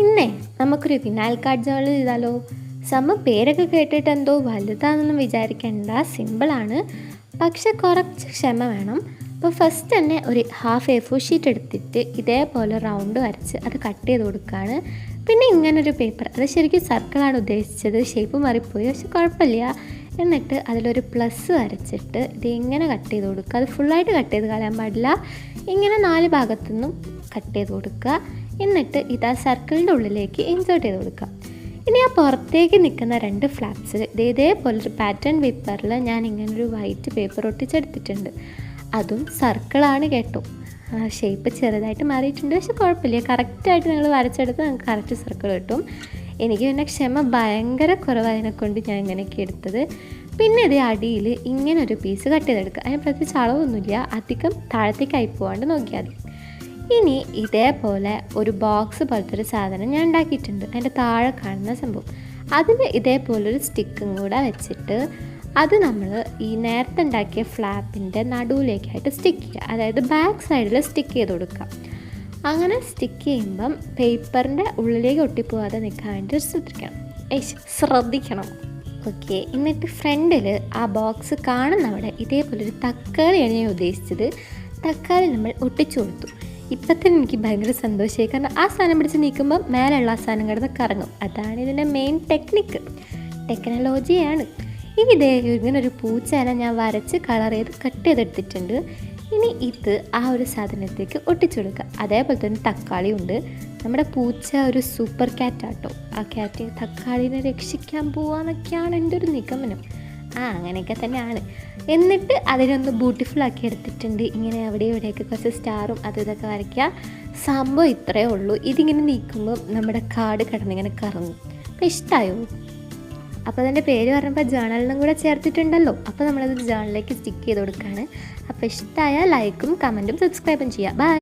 ഇന്നേ നമുക്കൊരു ഫിനാൽ card journal ചെയ്താലോ? പേരൊക്കെ കേട്ടിട്ട് എന്തോ വലുതാണെന്നൊന്നും വിചാരിക്കേണ്ട, സിമ്പിളാണ്. പക്ഷെ കുറച്ച് ക്ഷമ വേണം. അപ്പോൾ ഫസ്റ്റ് തന്നെ ഒരു ഹാഫ് A4 ഷീറ്റ് എടുത്തിട്ട് ഇതേപോലെ റൗണ്ട് വരച്ച് അത് കട്ട് ചെയ്ത് കൊടുക്കുകയാണ്. പിന്നെ ഇങ്ങനൊരു പേപ്പർ, അത് ശരിക്കും സർക്കിളാണ് ഉദ്ദേശിച്ചത്, ഷേപ്പ് മാറിപ്പോയി, പക്ഷെ കുഴപ്പമില്ല. എന്നിട്ട് അതിലൊരു പ്ലസ് വരച്ചിട്ട് ഇത് ഇങ്ങനെ കട്ട് ചെയ്ത് കൊടുക്കുക. അത് ഫുള്ളായിട്ട് കട്ട് ചെയ്ത് കളയാൻ പാടില്ല, ഇങ്ങനെ 4 ഭാഗത്തു നിന്നും കട്ട് ചെയ്ത് കൊടുക്കുക. എന്നിട്ട് ഇത് ആ സർക്കിളിൻ്റെ ഉള്ളിലേക്ക് ഇൻസേർട്ട് ചെയ്ത് കൊടുക്കുക. ഇനി ആ പുറത്തേക്ക് നിൽക്കുന്ന 2 ഫ്ലാപ്സ് ഇതേപോലൊരു പാറ്റേൺ പേപ്പറിൽ ഞാൻ ഇങ്ങനൊരു വൈറ്റ് പേപ്പർ ഒട്ടിച്ചെടുത്തിട്ടുണ്ട്. അതും സർക്കിളാണ് കേട്ടോ. ഷേപ്പ് ചെറുതായിട്ട് മാറിയിട്ടുണ്ട്, പക്ഷെ കുഴപ്പമില്ല, കറക്റ്റായിട്ട് നിങ്ങൾ വരച്ചെടുത്ത് നിങ്ങൾക്ക് കറക്റ്റ് സർക്കിൾ കിട്ടും. എനിക്ക് പിന്നെ ക്ഷമ ഭയങ്കര കുറവായതിനെ കൊണ്ട് ഞാൻ ഇങ്ങനെയൊക്കെ എടുത്തത്. പിന്നെ ഇത് അടിയിൽ ഇങ്ങനൊരു പീസ് കട്ട് ചെയ്തെടുക്കുക. അതിന് പ്രത്യേകിച്ച് അളവൊന്നുമില്ല, അധികം താഴത്തേക്കായി പോകാണ്ട് നോക്കിയാൽ മതി. ഇനി ഇതേപോലെ ഒരു ബോക്സ് പോലത്തെ ഒരു സാധനം ഞാൻ ഉണ്ടാക്കിയിട്ടുണ്ട്. അതിൻ്റെ താഴെ കാണുന്ന സംഭവം, അതിൽ ഇതേപോലൊരു സ്റ്റിക്കും കൂടെ വെച്ചിട്ട് അത് നമ്മൾ ഈ നേരത്തെ ഉണ്ടാക്കിയ ഫ്ലാപ്പിൻ്റെ നടുവിലേക്കായിട്ട് സ്റ്റിക്ക് ചെയ്യുക. അതായത് ബാക്ക് സൈഡിൽ സ്റ്റിക്ക് ചെയ്ത് കൊടുക്കുക. അങ്ങനെ സ്റ്റിക്ക് ചെയ്യുമ്പം പേപ്പറിൻ്റെ ഉള്ളിലേക്ക് ഒട്ടിപ്പോവാതെ നിൽക്കാൻ വേണ്ടി ശ്രദ്ധിക്കണം. ഓക്കെ, എന്നിട്ട് ഫ്രണ്ടിൽ ആ ബോക്സ് കാണുന്നവിടെ ഇതേപോലൊരു തക്കാളിയാണ് ഞാൻ ഉദ്ദേശിച്ചത്. തക്കാളി നമ്മൾ ഒട്ടിച്ചു കൊടുത്തു. ഇപ്പം തന്നെ എനിക്ക് ഭയങ്കര സന്തോഷമായി, കാരണം ആ സാധനം പിടിച്ച് നീക്കുമ്പോൾ മേലുള്ള ആ സാധനം കിടന്ന് കറങ്ങും. അതാണ് ഇതിൻ്റെ മെയിൻ ടെക്നോളജിയാണ്. ഇനി ഇതേ ഇങ്ങനൊരു പൂച്ചേനെ ഞാൻ വരച്ച് കളർ ചെയ്ത് കട്ട് ചെയ്തെടുത്തിട്ടുണ്ട്. ഇനി ഇത് ആ ഒരു സാധനത്തേക്ക് ഒട്ടിച്ചു കൊടുക്കുക. അതേപോലെ തന്നെ തക്കാളി ഉണ്ട്. നമ്മുടെ പൂച്ച ഒരു സൂപ്പർ ക്യാറ്റാട്ടോ. ആ ക്യാറ്റ് തക്കാളിനെ രക്ഷിക്കാൻ പോവാന്നൊക്കെയാണ് എൻ്റെ ഒരു നിഗമനം. അങ്ങനെയൊക്കെ തന്നെയാണ്. എന്നിട്ട് അതിനൊന്ന് ബ്യൂട്ടിഫുൾ ആക്കി എടുത്തിട്ടുണ്ട്. ഇങ്ങനെ അവിടെ ഇവിടെയൊക്കെ കുറച്ച് സ്റ്റാറും അത് ഇതൊക്കെ വരയ്ക്കുക. സംഭവം ഇത്രയേ ഉള്ളൂ. ഇതിങ്ങനെ നീക്കുമ്പോൾ നമ്മുടെ കാർഡ് കിടന്നിങ്ങനെ കറങ്ങും. അപ്പോൾ ഇഷ്ടമായോ? അപ്പോൾ അതിൻ്റെ പേര് പറഞ്ഞപ്പോൾ ജേർണലിനും കൂടെ ചേർത്തിട്ടുണ്ടല്ലോ. അപ്പോൾ നമ്മളത് ജേർണലിലേക്ക് സ്റ്റിക്ക് ചെയ്ത് കൊടുക്കുകയാണ്. അപ്പോൾ ഇഷ്ടമായാൽ ലൈക്കും കമൻറ്റും സബ്സ്ക്രൈബും ചെയ്യുക. ബൈ.